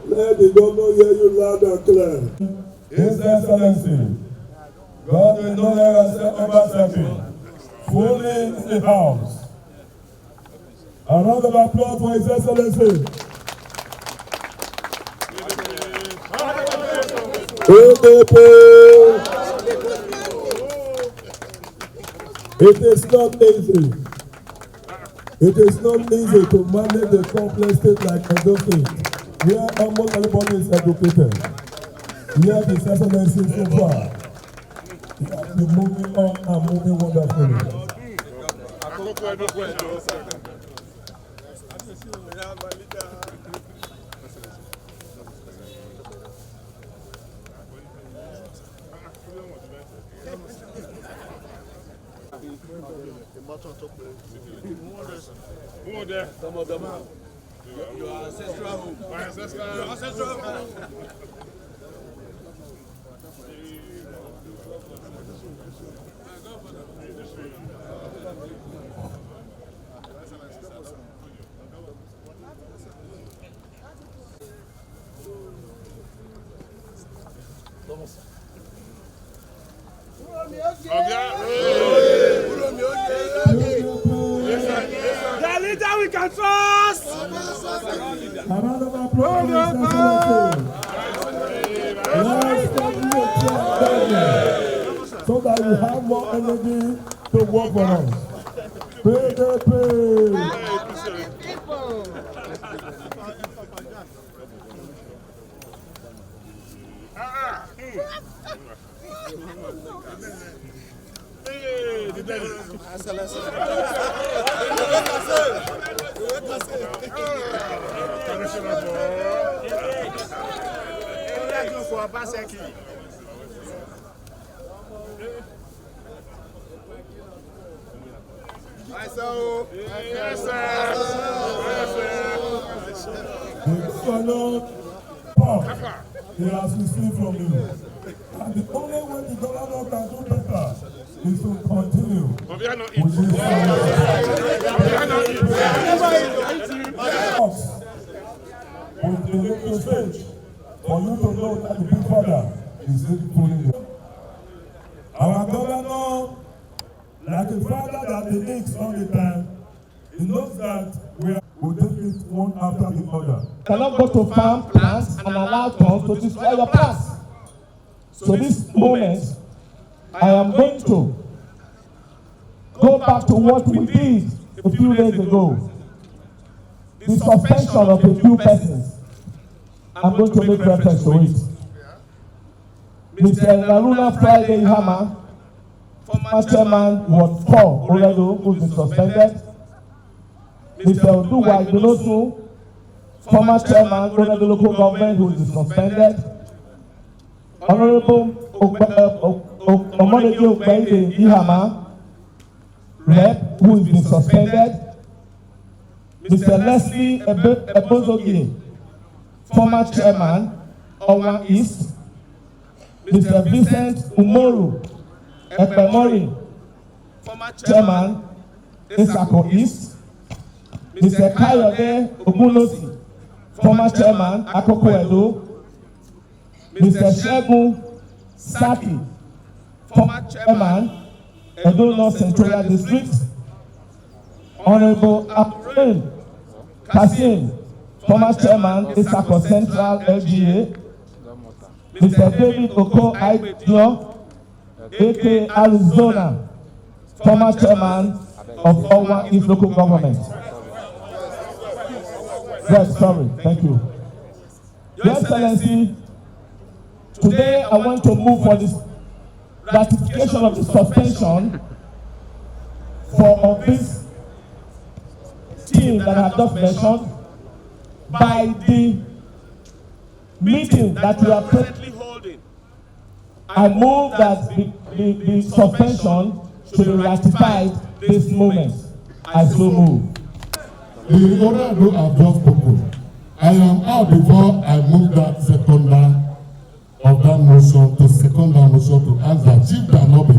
Let the governor hear you loud and clear. His Excellency, Godwin Obaseki, fully in the house. A round of applause for His Excellency. It is not easy. It is not easy to manage a complex state like Edo State, where almost everybody is educated. Here His Excellency so far. He has been moving on and moving wonderfully. Some of them are your ancestral home. My ancestral home. The leader we can trust. A round of applause for so that you have more energy to work for us. He has received from you. And the only way the governor can do better is to continue with the local stage for you to know that the big father is fully there. Our governor, like a father that he needs all the time, he knows that we take it one after the other. Cannot go to farm plants and allow thorns to destroy your plants. So this moment, I am going to go back to what we did a few days ago. The suspension of a few persons. I'm going to make reference to it. Mr. Naruna Friday Hammer, former chairman, Ward 4, Oledo, who's been suspended. Mr. Oduwa Idonosu, former chairman, Oledo local government, who is suspended. Honorable Omodeji Ogbende Ihama, Rep, who has been suspended. Mr. Leslie Ebozogie, former chairman, Owa East. Mr. Vincent Umoru Ekpemori, former chairman, Isako East. Mr. Kayode Ogunosi, former chairman, Akoko Edo. Mr. Shegun Saki, former chairman, Edo North Central District. Honorable April Kasim, former chairman, Isako Central LGA. Mr. David Oko Aidio, aka Arizona, former chairman of Owa East local government. Yes, sorry, thank you. Your Excellency, today I want to move for this ratification of the suspension for this team that I have just mentioned by the meeting that we are presently holding. I move that the suspension should be ratified this moment. I so move. The order do have just spoken. I am out before I move that seconder of that motion to second that motion to ask that Chief Danobi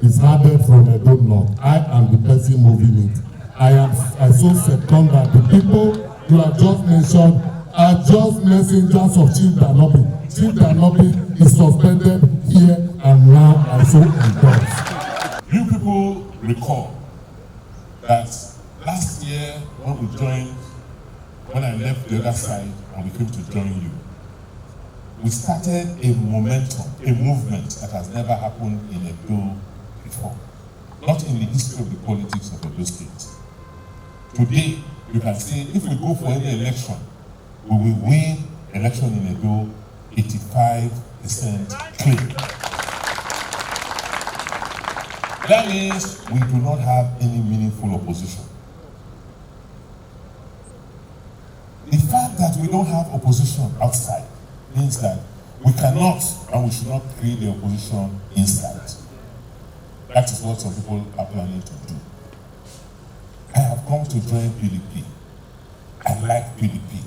is added from Edo North. I am the person moving it. I so second that the people you have just mentioned are just messengers of Chief Danobi. Chief Danobi is suspended here and now and so endorse. You people recall that last year when I left the other side and we came to join you, we started a momentum, a movement that has never happened in Edo before. Not in the history of the politics of Edo State. Today, you can see if we go for any election, we will win election in Edo 85% clean. That means we do not have any meaningful opposition. The fact that we don't have opposition outside means that we cannot and we should not create the opposition inside. That is what some people are planning to do. I have come to join PDP. I like PDP.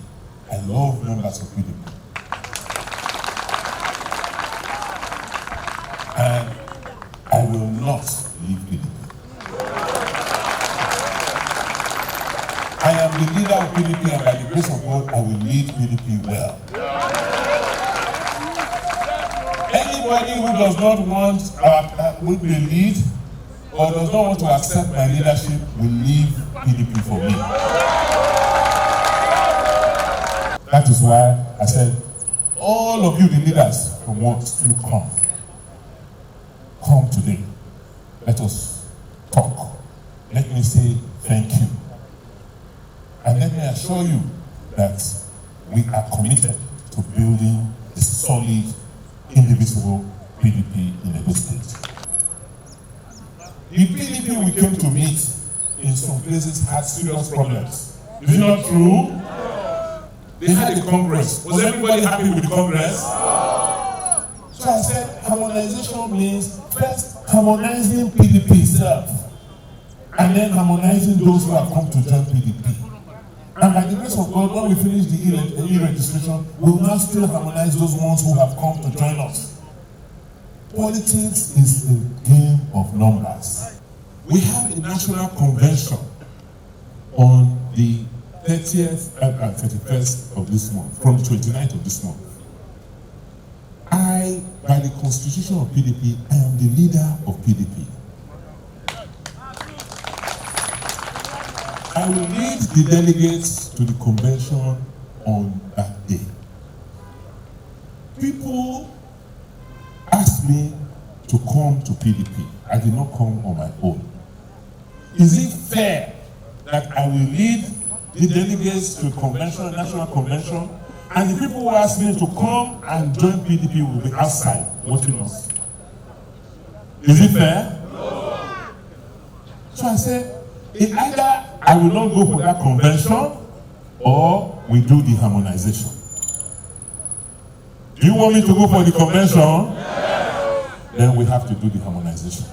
I love members of PDP. And I will not leave PDP. I am the leader of PDP, and by the grace of God, I will lead PDP well. Anybody who does not want will be lead or does not want to accept my leadership will leave PDP for me. That is why I said, all of you, the leaders from what still come today. Let us talk. Let me say thank you. And let me assure you that we are committed to building a solid, indivisible PDP in Edo State. The PDP we came to meet in some places had serious problems. Is it not true? They had a Congress. Was everybody happy with the Congress? So I said, harmonization means first harmonizing PDP itself, and then harmonizing those who have come to join PDP. And by the grace of God, when we finish the e-registration, we will now still harmonize those ones who have come to join us. Politics is a game of numbers. We have a national convention on the 30th and 31st of this month, from the 29th of this month. I, by the constitution of PDP, I am the leader of PDP. I will lead the delegates to the convention on that day. People asked me to come to PDP. I did not come on my own. Is it fair that I will lead the delegates to a convention, a national convention, and the people who asked me to come and join PDP will be outside watching us? Is it fair? No. So I said, either I will not go for that convention or we do the harmonization. Do you want me to go for the convention? Yes. Then we have to do the harmonization.